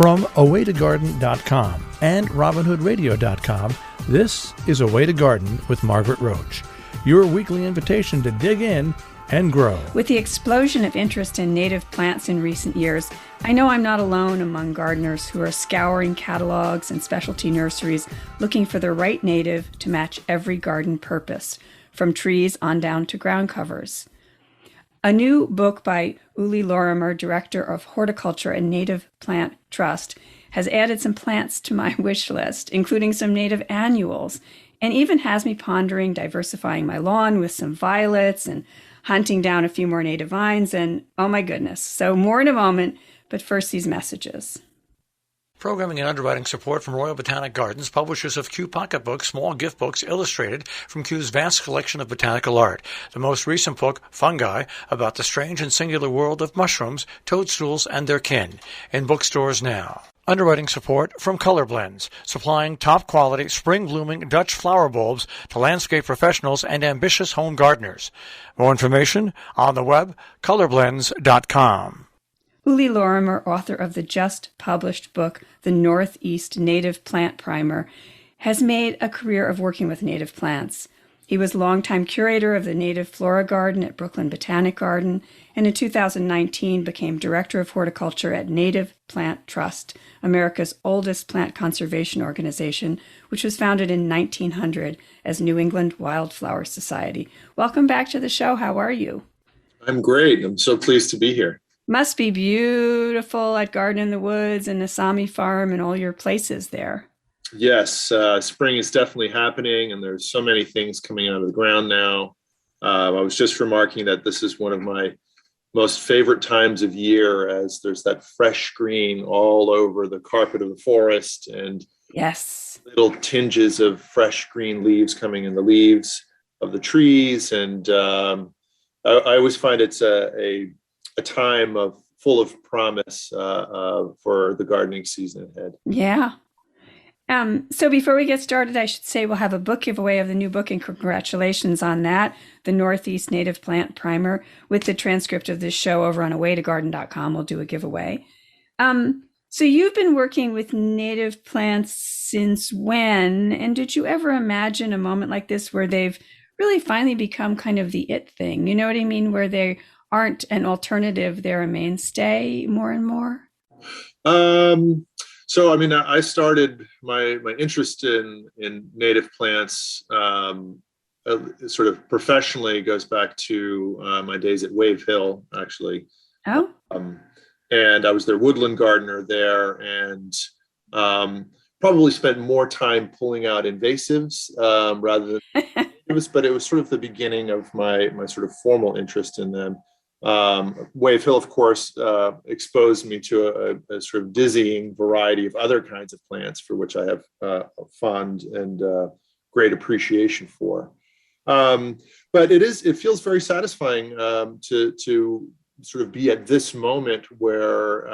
From awaytogarden.com and robinhoodradio.com, this is A Way to Garden with Margaret Roach, your weekly invitation to dig in and grow. With the explosion of interest in native plants in recent years, I know I'm not alone among gardeners who are scouring catalogs and specialty nurseries looking for the right native to match every garden purpose, from trees on down to ground covers. A new book by Uli Lorimer, Director of Horticulture and Native Plant Trust, has added some plants to my wish list, including some native annuals, and even has me pondering diversifying my lawn with some violets and hunting down a few more native vines, and oh my goodness. So more in a moment, but first these messages. Programming and underwriting support from Royal Botanic Gardens, publishers of Kew Pocketbooks, small gift books illustrated from Kew's vast collection of botanical art. The most recent book, Fungi, about the strange and singular world of mushrooms, toadstools, and their kin, in bookstores now. Underwriting support from Color Blends, supplying top-quality, spring-blooming Dutch flower bulbs to landscape professionals and ambitious home gardeners. More information on the web, colorblends.com. Uli Lorimer, author of the just-published book, The Northeast Native Plant Primer, has made a career of working with native plants. He was longtime curator of the native flora garden at Brooklyn Botanic Garden, and in 2019 became director of horticulture at Native Plant Trust, America's oldest plant conservation organization, which was founded in 1900 as New England Wildflower Society. Welcome back to the show. How are you? I'm great. I'm so pleased to be here. Must be beautiful at Garden in the Woods and Asami Farm and all your places there. Yes, spring is definitely happening, and there's so many things coming out of the ground now. I was just remarking that this is one of my most favorite times of year, as there's that fresh green all over the carpet of the forest, and yes, little tinges of fresh green leaves coming in the leaves of the trees. And I always find it's a time full of promise for the gardening season ahead. Yeah. So before we get started, I should say we'll have a book giveaway of the new book, and congratulations on that, The Northeast Native Plant Primer, with the transcript of this show over on awaytogarden.com. We'll do a giveaway. So you've been working with native plants since when? And did you ever imagine a moment like this where they've really finally become kind of the it thing? You know what I mean? Where they aren't an alternative, they're a mainstay more and more? So, I mean, I started my interest in native plants sort of professionally goes back to my days at Wave Hill, actually. Oh. And I was their woodland gardener there, and probably spent more time pulling out invasives rather than natives, but it was sort of the beginning of my sort of formal interest in them. Wave Hill, of course, exposed me to a sort of dizzying variety of other kinds of plants for which I have a fond and great appreciation for. But it feels very satisfying to sort of be at this moment where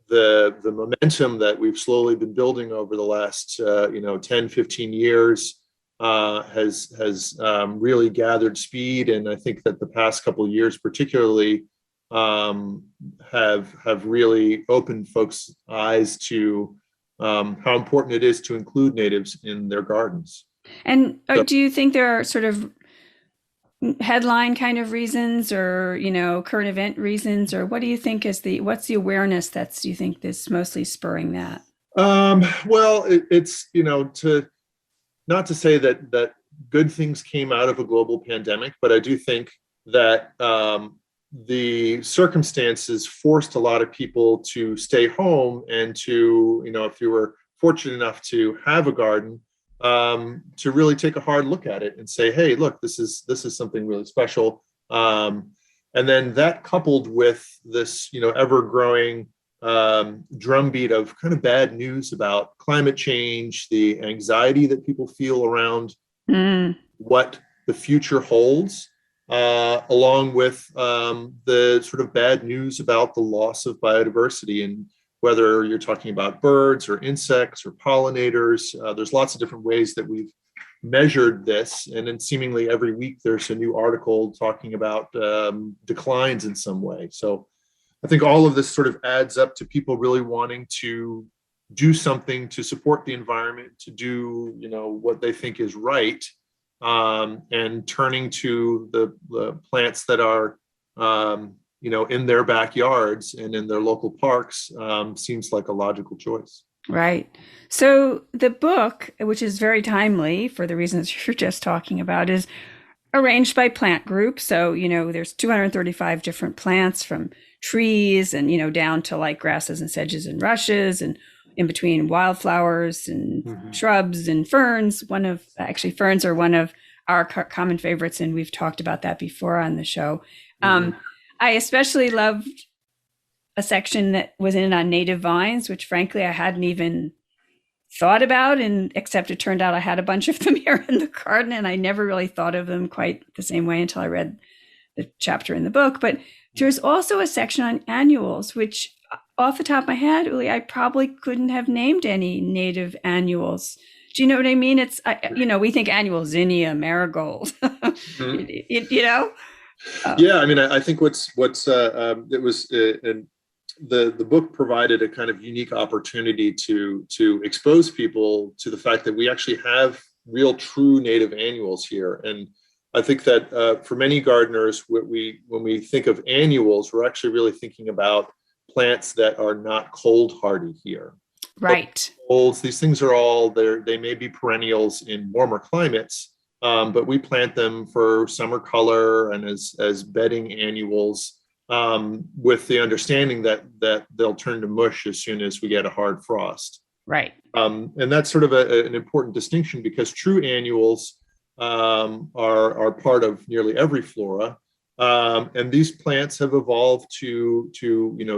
the momentum that we've slowly been building over the last 10, 15 years has really gathered speed, and I think that the past couple of years, particularly, have really opened folks' eyes to how important it is to include natives in their gardens. And do you think there are sort of headline kind of reasons, or current event reasons, or what do you think what's the awareness do you think is mostly spurring that? Well, it's not to say that good things came out of a global pandemic, but I do think that the circumstances forced a lot of people to stay home and to, if you were fortunate enough to have a garden, to really take a hard look at it and say, hey, look, this is something really special. And then that coupled with this, ever-growing drumbeat of kind of bad news about climate change, the anxiety that people feel around what the future holds, along with the sort of bad news about the loss of biodiversity. And whether you're talking about birds or insects or pollinators, there's lots of different ways that we've measured this. And then seemingly every week there's a new article talking about declines in some way. So I think all of this sort of adds up to people really wanting to do something to support the environment, to do, what they think is right, and turning to the plants that are, in their backyards and in their local parks, seems like a logical choice. Right. So the book, which is very timely for the reasons you're just talking about, is arranged by plant group. So, there's 235 different plants, from trees and, down to like grasses and sedges and rushes, and in between wildflowers and shrubs and ferns. Ferns are one of our common favorites, and we've talked about that before on the show. I especially loved a section that was in on native vines, which frankly I hadn't even thought about, and except it turned out I had a bunch of them here in the garden, and I never really thought of them quite the same way until I read the chapter in the book. But there's also a section on annuals, which off the top of my head, Uli, I probably couldn't have named any native annuals. Do you know what I mean? It's, we think annual zinnia, marigold, Yeah, I mean, I think it was the book provided a kind of unique opportunity to expose people to the fact that we actually have real, true native annuals here. And I think that for many gardeners, when we think of annuals, we're actually really thinking about plants that are not cold hardy here. Right. These things are all there. They may be perennials in warmer climates, but we plant them for summer color and as bedding annuals, with the understanding that they'll turn to mush as soon as we get a hard frost. Right. And that's sort of an important distinction, because true annuals are part of nearly every flora. And these plants have evolved to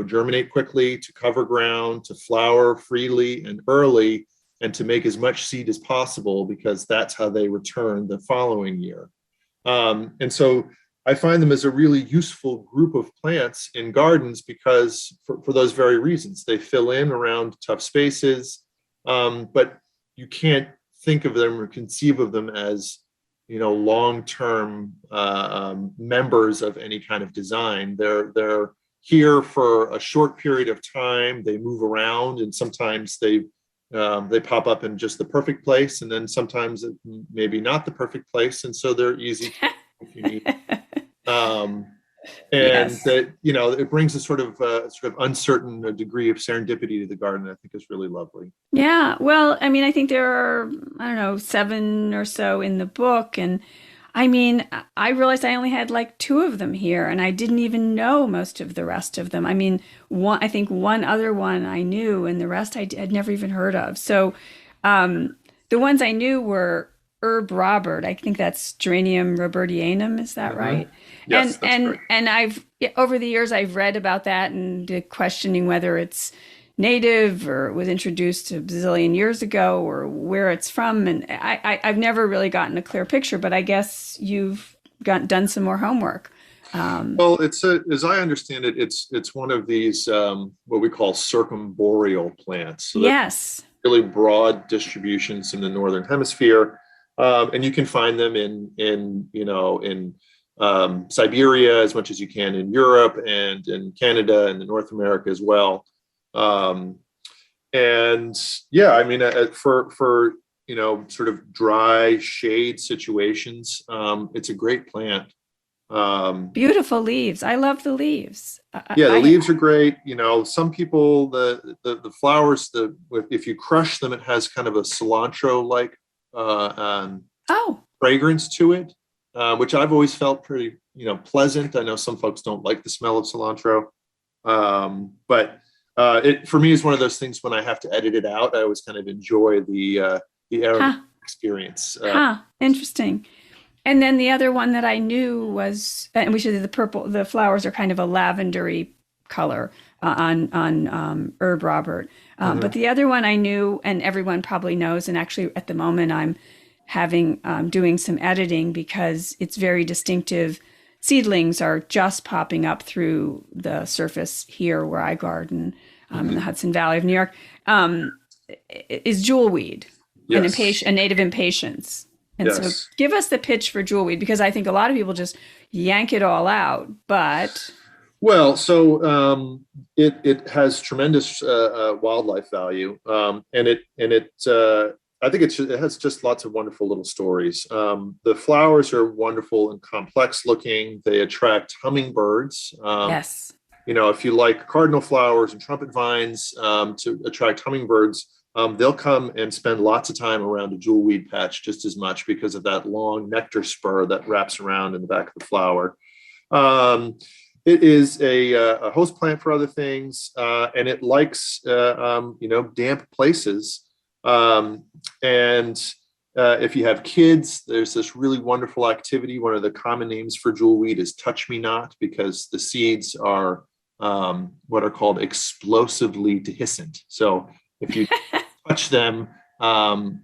germinate quickly, to cover ground, to flower freely and early, and to make as much seed as possible, because that's how they return the following year. And so I find them as a really useful group of plants in gardens, because for those very reasons, they fill in around tough spaces, but you can't think of them or conceive of them as long-term members of any kind of design. They're here for a short period of time. They move around, and sometimes they pop up in just the perfect place, and then sometimes maybe not the perfect place, and so they're easy if you need. Yes. That it brings a sort of uncertain degree of serendipity to the garden. I think is really lovely. Yeah. Well, I mean, I think there are 7 or so in the book, and I mean, I realized I only had like 2 of them here, and I didn't even know most of the rest of them. I mean, I think one other one I knew, and the rest I had never even heard of. So the ones I knew were Herb Robert. I think that's Geranium Robertinum. Is that right? Yes, and I've over the years I've read about that and questioning whether it's native or was introduced a bazillion years ago or where it's from, and I've never really gotten a clear picture. But I guess you've done some more homework. Well, as I understand it, it's one of these what we call circumboreal plants. So yes, really broad distributions in the northern hemisphere, and you can find them in Siberia as much as you can in Europe, and in Canada and in North America as well. And yeah, I mean, for sort of dry shade situations, it's a great plant. Beautiful leaves. I love the leaves. The leaves are great. Some people, the flowers, if you crush them, it has kind of a cilantro-like fragrance to it, which I've always felt pretty, pleasant. I know some folks don't like the smell of cilantro, but it for me is one of those things when I have to edit it out, I always kind of enjoy the aromatic experience. Interesting. And then the other one that I knew was, and we should do the purple. The flowers are kind of a lavendery color on Herb Robert. But the other one I knew, and everyone probably knows, and actually at the moment I'm doing some editing because it's very distinctive. Seedlings are just popping up through the surface here where I garden in the Hudson Valley of New York. Is jewelweed, a native impatiens. And so give us the pitch for jewelweed, because I think a lot of people just yank it all out, but... Well, so it has tremendous wildlife value, I think it has just lots of wonderful little stories. The flowers are wonderful and complex looking. They attract hummingbirds. Yes. If you like cardinal flowers and trumpet vines to attract hummingbirds, they'll come and spend lots of time around a jewelweed patch just as much because of that long nectar spur that wraps around in the back of the flower. It is a host plant for other things, and it likes damp places. And if you have kids, there's this really wonderful activity. One of the common names for jewelweed is touch me not, because the seeds are what are called explosively dehiscent. So if you touch them,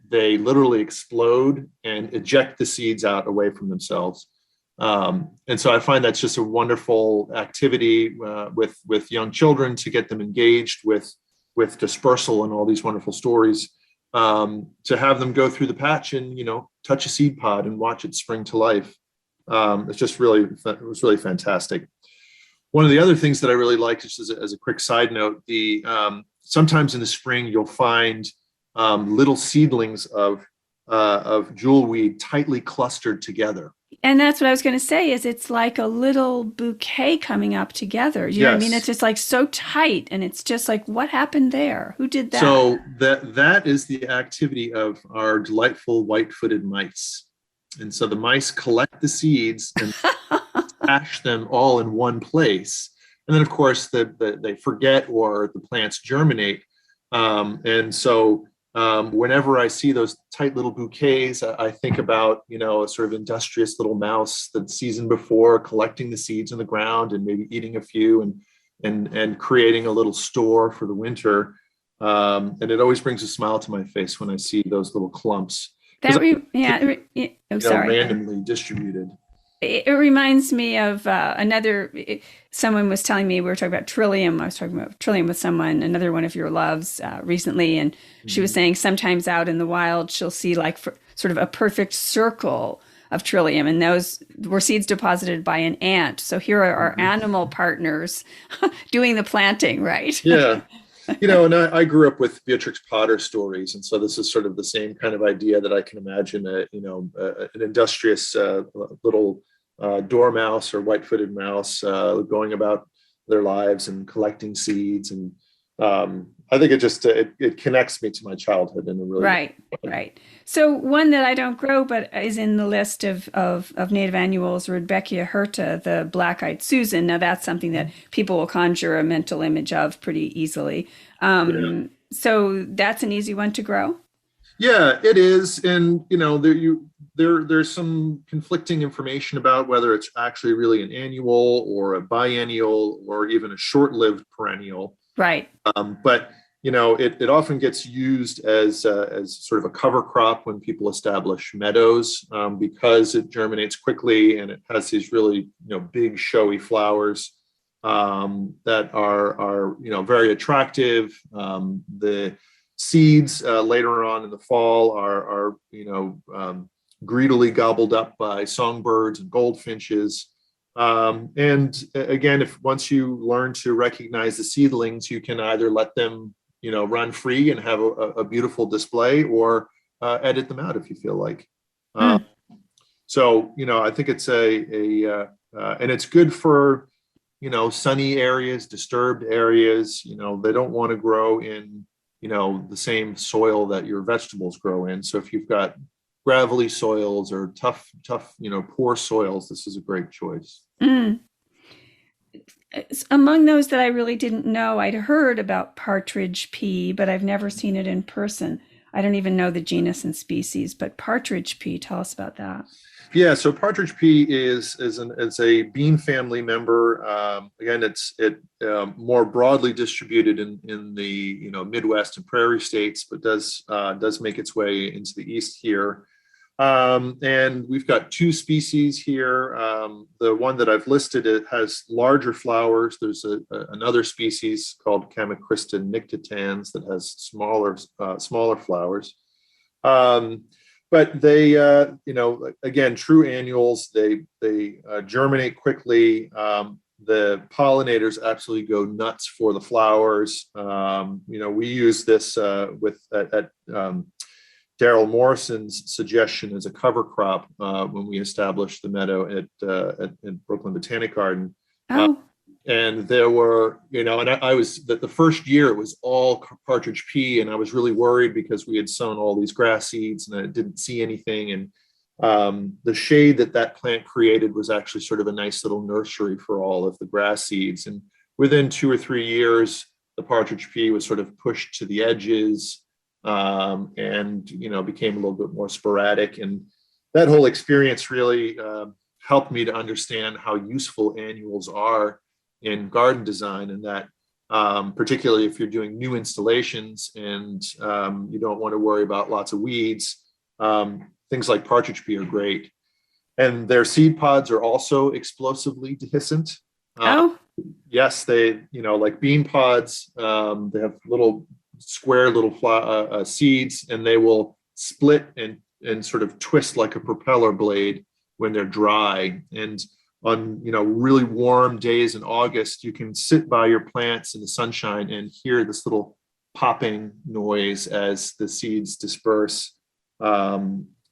they literally explode and eject the seeds out away from themselves. And so I find that's just a wonderful activity with young children to get them engaged with dispersal and all these wonderful stories, to have them go through the patch and touch a seed pod and watch it spring to life. It was really fantastic. One of the other things that I really like, just as a quick side note, sometimes in the spring you'll find little seedlings of jewelweed tightly clustered together. And that's what I was going to say, is it's like a little bouquet coming up together. You know what I mean? It's just like so tight, and it's just like, what happened there? Who did that? So that is the activity of our delightful white-footed mice. And so the mice collect the seeds and stash them all in one place. And then, of course, they forget, or the plants germinate. And so whenever I see those tight little bouquets, I think about, a sort of industrious little mouse that season before collecting the seeds in the ground and maybe eating a few and creating a little store for the winter. And it always brings a smile to my face when I see those little clumps. Randomly distributed. It reminds me of someone was telling me, we were talking about trillium. I was talking about trillium with someone, another one of your loves, recently. And she was saying sometimes out in the wild, she'll see sort of a perfect circle of trillium. And those were seeds deposited by an ant. So here are our animal partners doing the planting, right? Yeah. And I grew up with Beatrix Potter stories. And so this is sort of the same kind of idea that I can imagine, an industrious little dormouse or white-footed mouse going about their lives and collecting seeds. And I think it connects me to my childhood in a really right. So one that I don't grow but is in the list of native annuals, Rudbeckia hirta, the black-eyed Susan. Now that's something that people will conjure a mental image of pretty easily. So that's an easy one to grow. Yeah, it is. And there's some conflicting information about whether it's actually really an annual or a biennial or even a short-lived perennial. Right. But it often gets used as sort of a cover crop when people establish meadows, because it germinates quickly and it has these really big showy flowers that are very attractive. The seeds later on in the fall are greedily gobbled up by songbirds and goldfinches. And again, once you learn to recognize the seedlings, you can either let them run free and have a beautiful display, or edit them out if you feel like. So I think it's and it's good for sunny areas, disturbed areas. They don't want to grow in the same soil that your vegetables grow in. So if you've got gravelly soils or tough, poor soils, this is a great choice. Among those that I really didn't know, I'd heard about Partridge P, but I've never seen it in person. I don't even know the genus and species, but Partridge P, tell us about that. Yeah, so Partridge P is a bean family member. Again, it's more broadly distributed in the Midwest and prairie states, but does make its way into the east here. And we've got two species here. The one that I've listed, it has larger flowers. There's another species called Chamacrista nictitans that has smaller flowers. But they, again, true annuals. They germinate quickly. the pollinators absolutely go nuts for the flowers. We use this at Daryl Morrison's suggestion as a cover crop when we established the meadow at Brooklyn Botanic Garden. Oh. And there were, and I was, the first year it was all Partridge P, and I was really worried because we had sown all these grass seeds and I didn't see anything. And the shade that plant created was actually sort of a nice little nursery for all of the grass seeds. And within 2 or 3 years, the Partridge P was sort of pushed to the edges and, became a little bit more sporadic. And that whole experience really helped me to understand how useful annuals are in garden design, and that particularly if you're doing new installations and you don't want to worry about lots of weeds, things like Partridge P are great. And their seed pods are also explosively dehiscent. Yes, they, like bean pods, they have little square little seeds, and they will split and sort of twist like a propeller blade when they're dry. And on really warm days in August, you can sit by your plants in the sunshine and hear this little popping noise as the seeds disperse.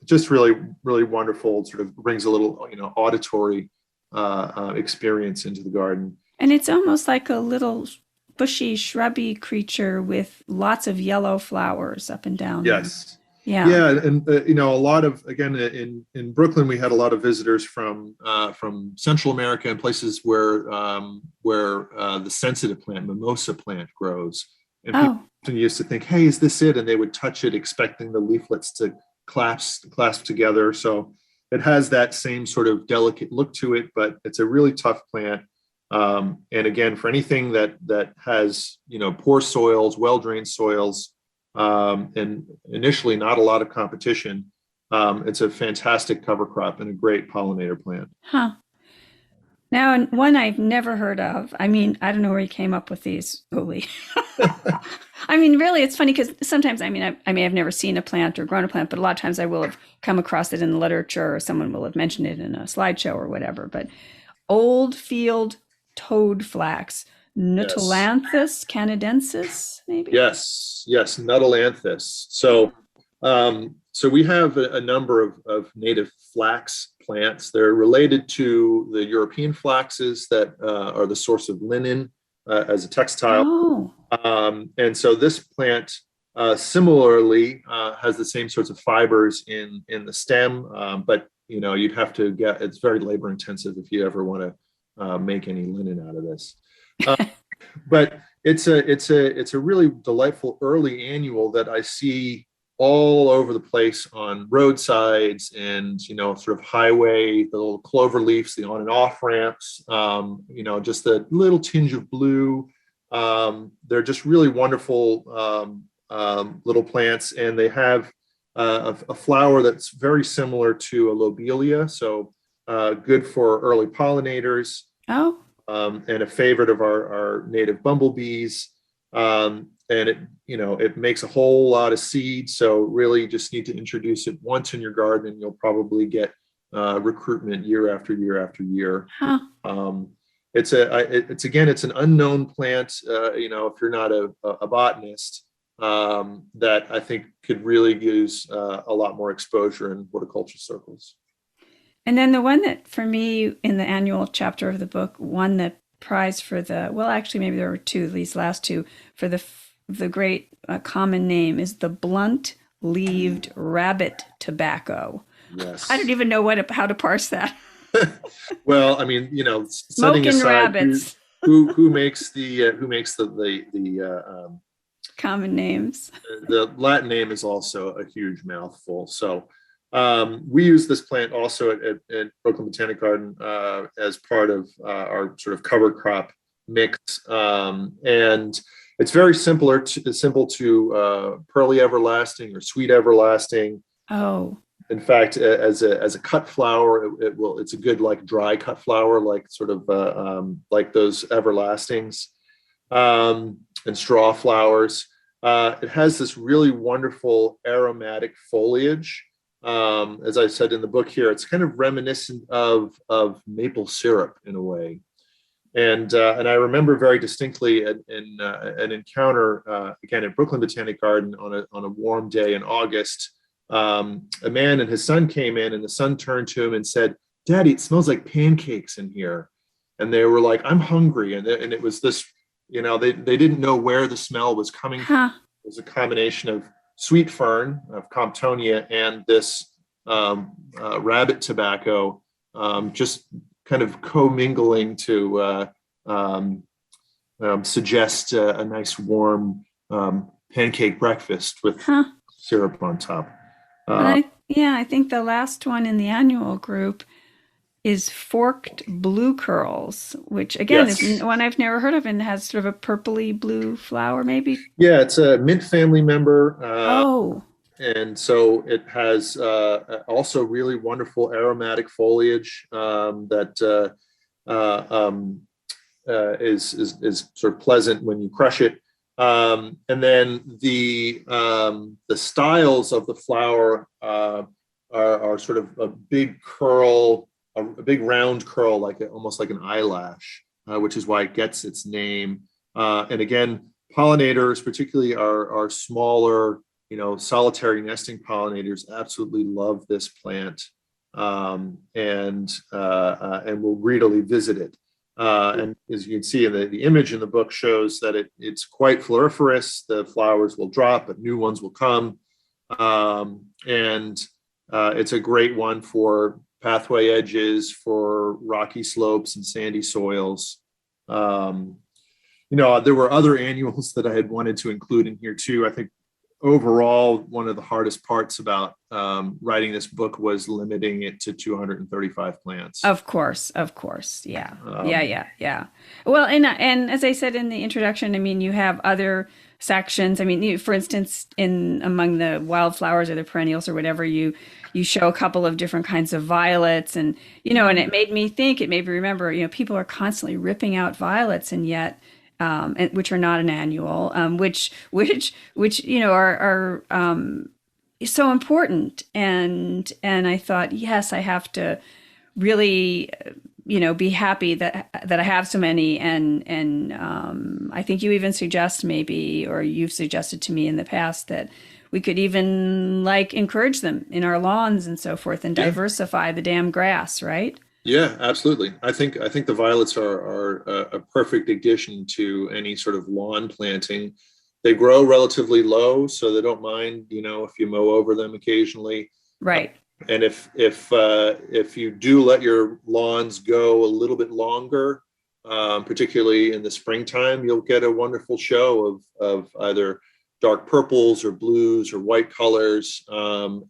Just really, really wonderful. Sort of brings a little auditory experience into the garden. And it's almost like a little bushy, shrubby creature with lots of yellow flowers up and down. Yes. Yeah, and a lot of, again, in Brooklyn, we had a lot of visitors from Central America and places where the sensitive plant, mimosa plant, grows. And people often used to think, "Hey, is this it?" And they would touch it, expecting the leaflets to clasp together. So it has that same sort of delicate look to it, but it's a really tough plant. And again, for anything that has poor soils, well-drained soils, and initially not a lot of competition, it's a fantastic cover crop and a great pollinator plant. Now, and one I've never heard of. I mean, I don't know where you came up with these, Uli. I mean, really, it's funny because sometimes, I may have never seen a plant or grown a plant, but a lot of times I will have come across it in the literature, or someone will have mentioned it in a slideshow or whatever. But old field toad flax, Nuttalanthus canadensis, maybe? Yes, Nuttalanthus. So we have a number of native flax plants. They're related to the European flaxes that are the source of linen as a textile. And so this plant similarly has the same sorts of fibers in the stem, but you'd have to it's very labor intensive if you ever want to make any linen out of this. But it's a really delightful early annual that I see all over the place on roadsides and sort of highway, the little clover leaves, the on and off ramps, just the little tinge of blue. They're just really wonderful little plants, and they have a flower that's very similar to a lobelia, so good for early pollinators. And a favorite of our native bumblebees. And it makes a whole lot of seed. So really just need to introduce it once in your garden, and you'll probably get recruitment year after year after year. It's an unknown plant, if you're not a botanist, that I think could really use a lot more exposure in horticulture circles. And then the one that, for me, in the annual chapter of the book, won the prize for actually maybe there were two, these last two, for the great common name is the blunt-leaved rabbit tobacco. Yes. I don't even know how to parse that. Well, setting aside rabbits. who makes the common names. The Latin name is also a huge mouthful. So we use this plant also at Brooklyn Botanic Garden as part of our sort of cover crop mix, and it's very simple to pearly everlasting or sweet everlasting. In fact, as a cut flower, it's a good like dry cut flower, like sort of like those everlastings and straw flowers. It has this really wonderful aromatic foliage. As I said in the book here, it's kind of reminiscent of maple syrup in a way. And I remember very distinctly an encounter again at Brooklyn Botanic Garden on a warm day in August. A man and his son came in, and the son turned to him and said, "Daddy, it smells like pancakes in here." And they were like, "I'm hungry." And it was this, they didn't know where the smell was coming from. It was a combination of sweet fern, of Comptonia, and this rabbit tobacco, just kind of commingling to suggest a nice warm pancake breakfast with syrup on top. I think the last one in the annual group is forked blue curls, which again is one I've never heard of and has sort of a purpley blue flower, maybe. Yeah, it's a mint family member. And so it has also really wonderful aromatic foliage that is sort of pleasant when you crush it. And then the styles of the flower are sort of a big curl, a big round curl, almost like an eyelash, which is why it gets its name. And again, pollinators, particularly our smaller, solitary nesting pollinators, absolutely love this plant, and will greedily visit it. And as you can see in the image in the book shows that it's quite floriferous. The flowers will drop, but new ones will come. And it's a great one for pathway edges, for rocky slopes and sandy soils. There were other annuals that I had wanted to include in here too. I think overall, one of the hardest parts about writing this book was limiting it to 235 plants. Of course. Yeah. Yeah. Well, and as I said in the introduction, I mean, you have other sections. I mean, for instance, among the wildflowers or the perennials or whatever, you show a couple of different kinds of violets, and and it made me remember, people are constantly ripping out violets, and yet which are not an annual, which are so important, and I thought, yes, I have to really be happy that I have so many, and I think you even suggest you've suggested to me in the past that we could even encourage them in our lawns and so forth, and diversify the damn grass, right? Yeah, absolutely. I think the violets are a perfect addition to any sort of lawn planting. They grow relatively low, so they don't mind, if you mow over them occasionally. Right. And if you do let your lawns go a little bit longer, particularly in the springtime, you'll get a wonderful show of either dark purples or blues or white colors. And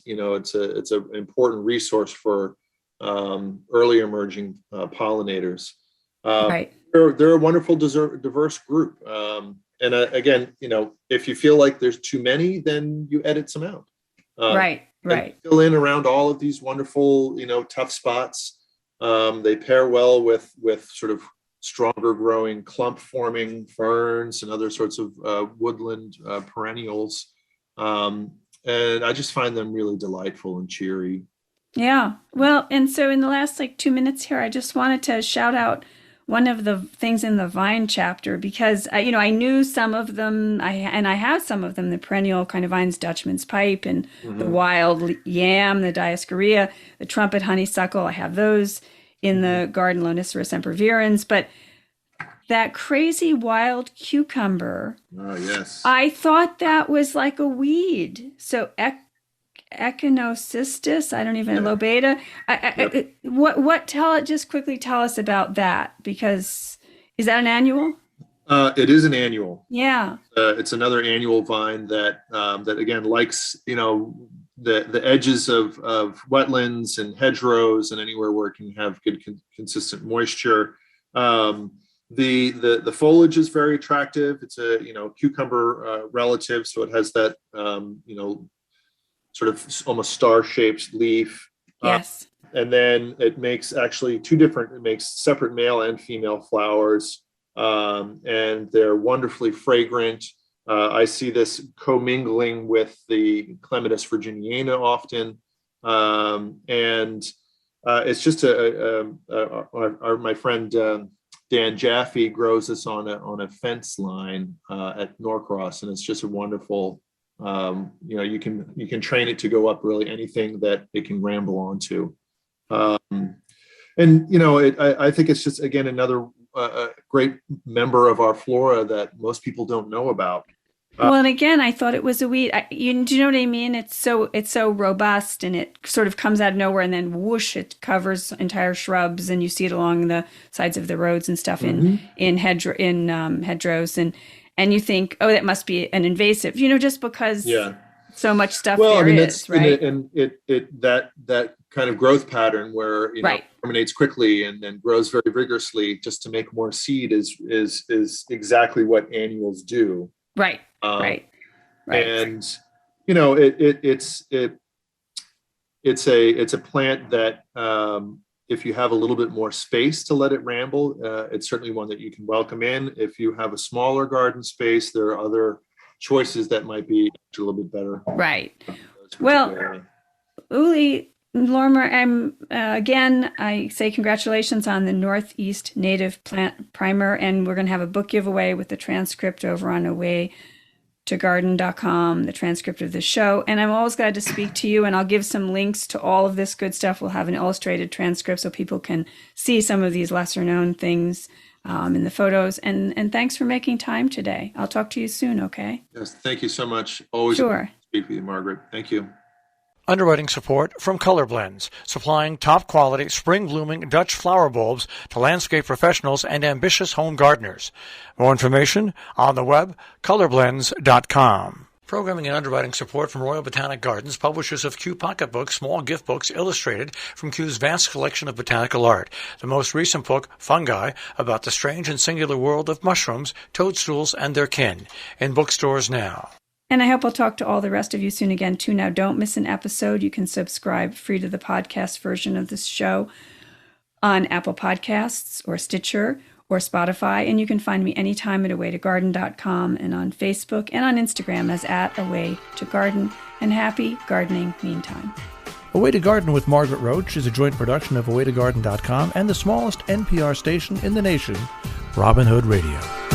it's an important resource for early emerging pollinators. Right. They're a wonderful, diverse group. And again, if you feel like there's too many, then you edit some out. Right. Fill in around all of these wonderful, tough spots. They pair well with sort of stronger growing clump forming ferns and other sorts of woodland perennials. And I just find them really delightful and cheery. Yeah. Well, and so in the last 2 minutes here, I just wanted to shout out one of the things in the vine chapter, because I knew some of them, I have some of them, the perennial kind of vines, Dutchman's pipe, and the wild yam, the Dioscorea, the trumpet honeysuckle. I have those in the garden, Lonicera sempervirens, but that crazy wild cucumber. Oh, yes. I thought that was like a weed. So Echinocystis, I don't even know, lobata. Just quickly tell us about that, because is that an annual? It is an annual. Yeah. It's another annual vine that again likes, the edges of wetlands and hedgerows and anywhere where it can have good consistent moisture. The foliage is very attractive. It's a cucumber relative, so it has that sort of almost star-shaped leaf. Yes. And then it makes actually it makes separate male and female flowers, and they're wonderfully fragrant. I see this commingling with the Clematis virginiana often, and it's just my friend Dan Jaffe grows this on a fence line at Norcross, and it's just a wonderful. You can train it to go up really anything that it can ramble onto, and I think it's just again another great member of our flora that most people don't know about. Well, and again, I thought it was a weed. Do you know what I mean? It's so robust, and it sort of comes out of nowhere, and then whoosh, it covers entire shrubs, and you see it along the sides of the roads and stuff in hedgerows, and you think, oh, that must be an invasive, just because so much stuff is, right? And that kind of growth pattern where germinates quickly and then grows very vigorously just to make more seed is exactly what annuals do. Right. Right. And it's a plant that if you have a little bit more space to let it ramble, it's certainly one that you can welcome in. If you have a smaller garden space, there are other choices that might be a little bit better. Right. Well, Uli Lorimer, I say congratulations on the Northeast Native Plant Primer, and we're going to have a book giveaway with the transcript over on awaytogarden.com, the transcript of the show. And I'm always glad to speak to you, and I'll give some links to all of this good stuff. We'll have an illustrated transcript so people can see some of these lesser known things in the photos. And thanks for making time today. I'll talk to you soon, okay? Yes, thank you so much. Always sure. Speak with you, Margaret. Thank you. Underwriting support from Color Blends, supplying top-quality, spring-blooming Dutch flower bulbs to landscape professionals and ambitious home gardeners. More information on the web, colorblends.com. Programming and underwriting support from Royal Botanic Gardens, publishers of Kew Pocketbooks, small gift books illustrated from Kew's vast collection of botanical art. The most recent book, Fungi, about the strange and singular world of mushrooms, toadstools, and their kin. In bookstores now. And I hope I'll talk to all the rest of you soon again, too. Now, don't miss an episode. You can subscribe free to the podcast version of this show on Apple Podcasts or Stitcher or Spotify. And you can find me anytime at awaytogarden.com and on Facebook and on Instagram as @awaytogarden. And happy gardening meantime. Away to Garden with Margaret Roach is a joint production of awaytogarden.com and the smallest NPR station in the nation, Robin Hood Radio.